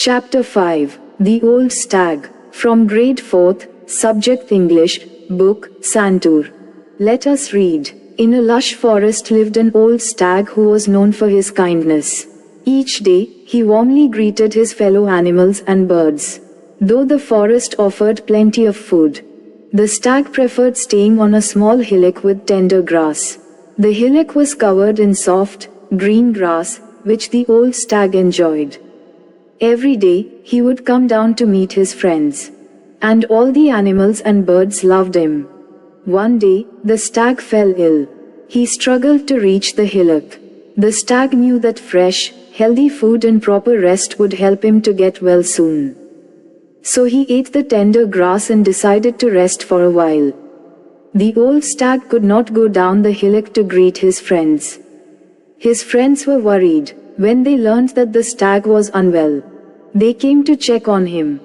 Chapter 5, The Old Stag, from Grade 4th, Subject English, Book, Santoor. Let us read. In a lush forest lived an old stag who was known for his kindness. Each day, he warmly greeted his fellow animals and birds. Though the forest offered plenty of food, the stag preferred staying on a small hillock with tender grass. The hillock was covered in soft, green grass, which the old stag enjoyed. Every day, he would come down to meet his friends. And all the animals and birds loved him. One day, the stag fell ill. He struggled to reach the hillock. The stag knew that fresh, healthy food and proper rest would help him to get well soon. So he ate the tender grass and decided to rest for a while. The old stag could not go down the hillock to greet his friends. His friends were worried when they learned that the stag was unwell. They came to check on him.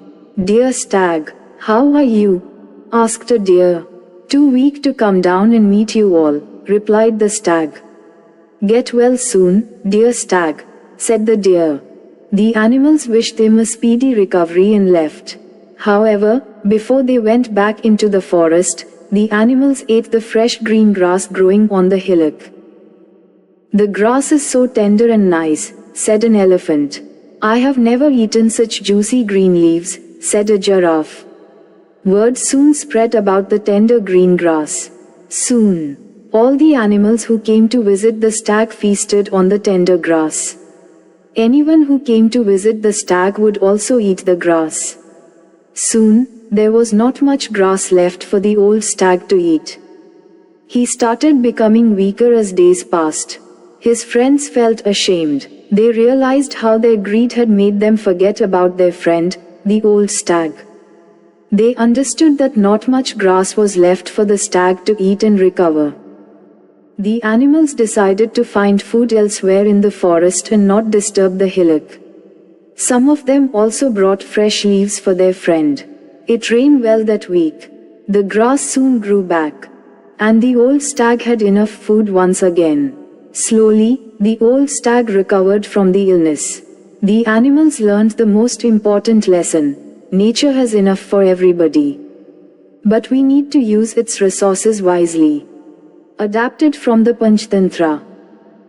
"Dear stag, how are you?" asked a deer. "Too weak to come down and meet you all," replied the stag. "Get well soon, dear stag," said the deer. The animals wished him a speedy recovery and left. However, before they went back into the forest, the animals ate the fresh green grass growing on the hillock. "The grass is so tender and nice," said an elephant. "I have never eaten such juicy green leaves," said a giraffe. Word soon spread about the tender green grass. Soon, all the animals who came to visit the stag feasted on the tender grass. Anyone who came to visit the stag would also eat the grass. Soon, there was not much grass left for the old stag to eat. He started becoming weaker as days passed. His friends felt ashamed. They realized how their greed had made them forget about their friend, the old stag. They understood that not much grass was left for the stag to eat and recover. The animals decided to find food elsewhere in the forest and not disturb the hillock. Some of them also brought fresh leaves for their friend. It rained well that week. The grass soon grew back. And the old stag had enough food once again. Slowly, the old stag recovered from the illness. The animals learned the most important lesson: nature has enough for everybody. But we need to use its resources wisely. Adapted from the Panchatantra.